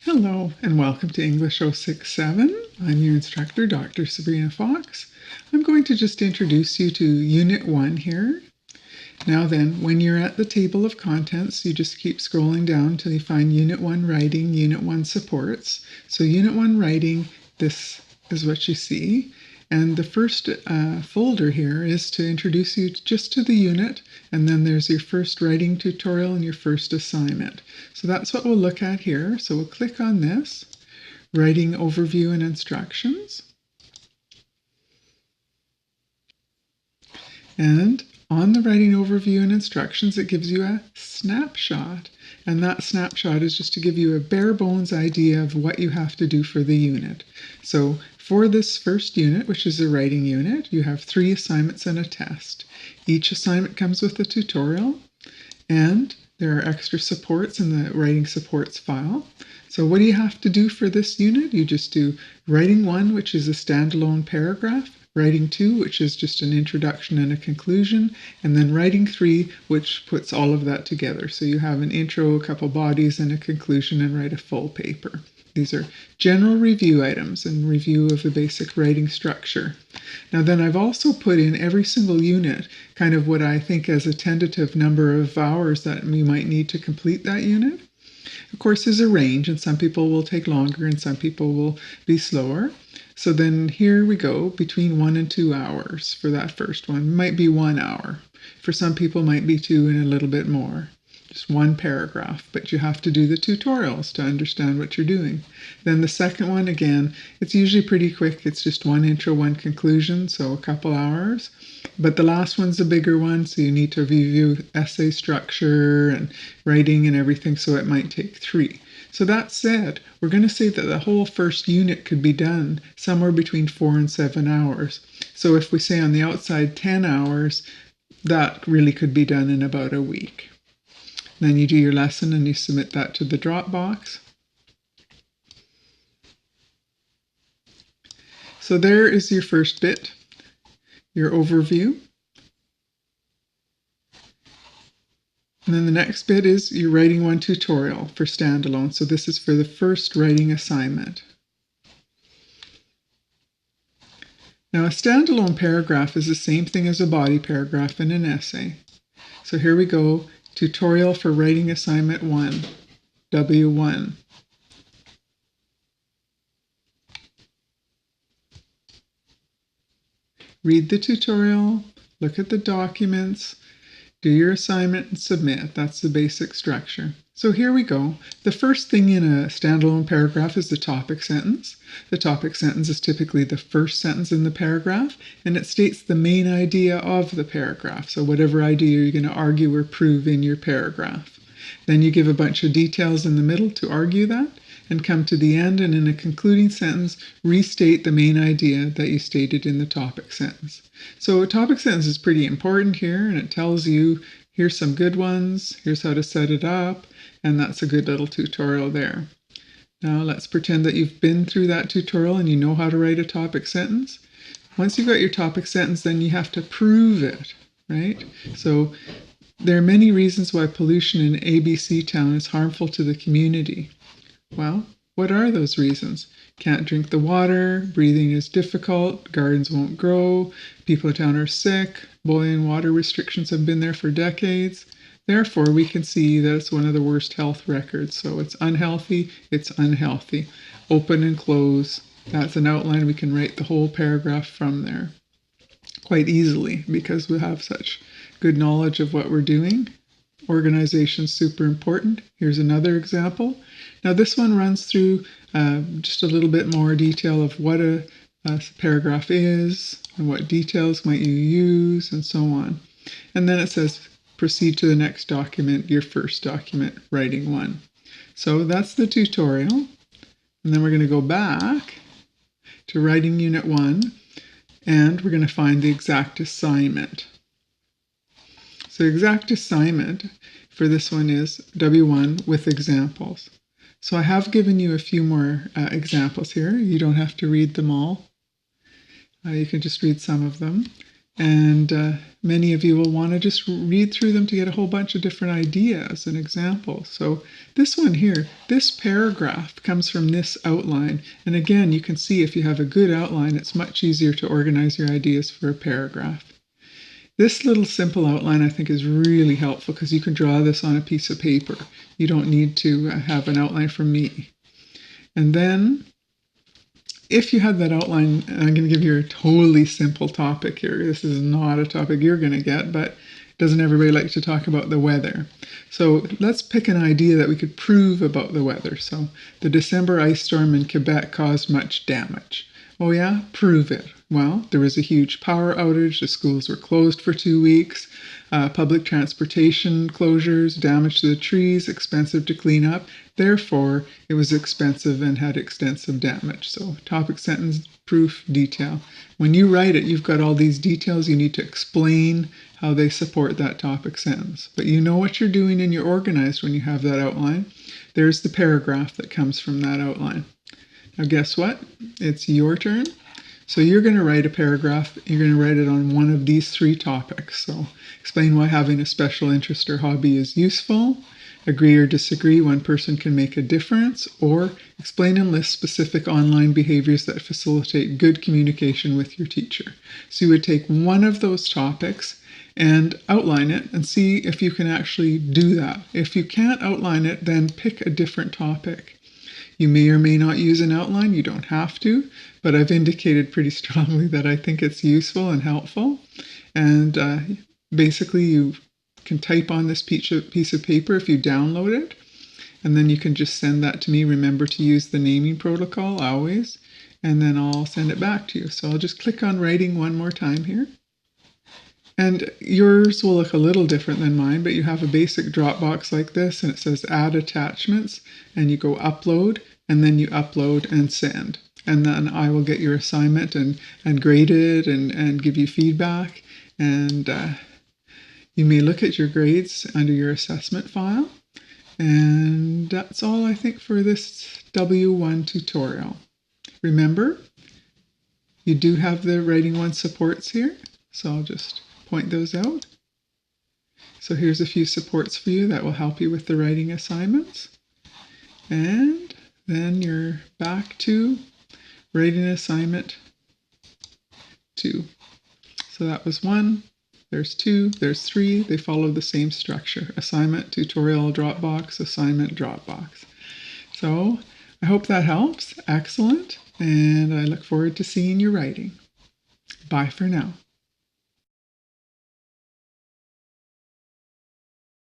Hello and welcome to English 067. I'm your instructor, Dr. Sabrina Fox. I'm going to just introduce you to Unit 1 here. Now then, when you're at the table of contents, you just keep scrolling down until you find Unit 1 Writing, Unit 1 Supports. So Unit 1 Writing, this is what you see. And the first folder here is to introduce you just to the unit, and then there's your first writing tutorial and your first assignment. So that's what we'll look at here. So we'll click on this, Writing Overview and Instructions. And on the Writing Overview and Instructions, it gives you a snapshot. And that snapshot is just to give you a bare bones idea of what you have to do for the unit. So for this first unit, which is a writing unit, you have 3 assignments and a test. Each assignment comes with a tutorial, and there are extra supports in the writing supports file. So what do you have to do for this unit? You just do writing 1, which is a standalone paragraph, writing 2, which is just an introduction and a conclusion, and then writing 3, which puts all of that together. So you have an intro, a couple bodies, and a conclusion, and write a full paper. These are general review items and review of the basic writing structure. Now then, I've also put in every single unit kind of what I think as a tentative number of hours that you might need to complete that unit. Of course, there's a range, and some people will take longer and some people will be slower. So then here we go, between 1 and 2 hours for that first one. It might be 1 hour. For some people, it might be 2 and a little bit more. Just 1 paragraph, but you have to do the tutorials to understand what you're doing. Then the second one, again, it's usually pretty quick. It's just 1 intro, 1 conclusion, so a couple hours. But the last one's a bigger one, so you need to review essay structure and writing and everything, so it might take 3. So that said, we're going to say that the whole first unit could be done somewhere between 4 and 7 hours. So if we say on the outside 10 hours, that really could be done in about a week. Then you do your lesson and you submit that to the Dropbox. So there is your first bit, your overview. And then the next bit is your writing 1 tutorial for standalone. So this is for the first writing assignment. Now a standalone paragraph is the same thing as a body paragraph in an essay. So here we go. Tutorial for Writing Assignment 1, W1. Read the tutorial, look at the documents, do your assignment and submit. That's the basic structure. So here we go. The first thing in a standalone paragraph is the topic sentence. The topic sentence is typically the first sentence in the paragraph, and it states the main idea of the paragraph. So whatever idea you're going to argue or prove in your paragraph. Then you give a bunch of details in the middle to argue that, and come to the end, and in a concluding sentence, restate the main idea that you stated in the topic sentence. So a topic sentence is pretty important here, and it tells you, here's some good ones, here's how to set it up, and that's a good little tutorial there. Now let's pretend that you've been through that tutorial and you know how to write a topic sentence. Once you've got your topic sentence, then you have to prove it, right? So there are many reasons why pollution in ABC town is harmful to the community. Well, what are those reasons? Can't drink the water, breathing is difficult, gardens won't grow, people in town are sick, boiling water restrictions have been there for decades. Therefore, we can see that it's one of the worst health records. So it's unhealthy, it's unhealthy. Open and close. That's an outline. We can write the whole paragraph from there quite easily because we have such good knowledge of what we're doing. Organization's super important. Here's another example. Now this one runs through just a little bit more detail of what a paragraph is and what details might you use and so on. And then it says proceed to the next document, your first document, writing 1. So that's the tutorial. And then we're going to go back to writing unit 1 and we're going to find the exact assignment. So exact assignment for this one is W1 with examples. So I have given you a few more examples here. You don't have to read them all. You can just read some of them. And many of you will want to just read through them to get a whole bunch of different ideas and examples. So this one here, this paragraph comes from this outline. And again, you can see if you have a good outline, it's much easier to organize your ideas for a paragraph. This little simple outline I think is really helpful because you can draw this on a piece of paper. You don't need to have an outline from me. And then if you had that outline, I'm going to give you a totally simple topic here. This is not a topic you're going to get, but doesn't everybody like to talk about the weather? So let's pick an idea that we could prove about the weather. So the December ice storm in Quebec caused much damage. Oh yeah, prove it. Well, there was a huge power outage. The schools were closed for 2 weeks. Public transportation closures, damage to the trees, expensive to clean up. Therefore, it was expensive and had extensive damage. So topic, sentence, proof, detail. When you write it, you've got all these details. You need to explain how they support that topic sentence. But you know what you're doing and you're organized when you have that outline. There's the paragraph that comes from that outline. Now guess what? It's your turn. So you're going to write a paragraph. You're going to write it on one of these 3 topics. So explain why having a special interest or hobby is useful. Agree or disagree one person can make a difference. Or explain and list specific online behaviors that facilitate good communication with your teacher. So you would take one of those topics and outline it and see if you can actually do that. If you can't outline it, then pick a different topic. You may or may not use an outline. You don't have to, but I've indicated pretty strongly that I think it's useful and helpful. And basically, you can type on this piece of paper if you download it, and then you can just send that to me. Remember to use the naming protocol always, and then I'll send it back to you. So I'll just click on writing one more time here. And yours will look a little different than mine, but you have a basic Dropbox like this, and it says add attachments, and you go upload, and then you upload and send. And then I will get your assignment and grade it and give you feedback. And you may look at your grades under your assessment file. And that's all I think for this W1 tutorial. Remember, you do have the Writing One supports here, so I'll just point those out. So here's a few supports for you that will help you with the writing assignments. And then you're back to writing assignment 2. So that was 1, there's 2, there's 3. They follow the same structure. Assignment, tutorial, Dropbox, assignment, Dropbox. So I hope that helps. Excellent. And I look forward to seeing your writing. Bye for now.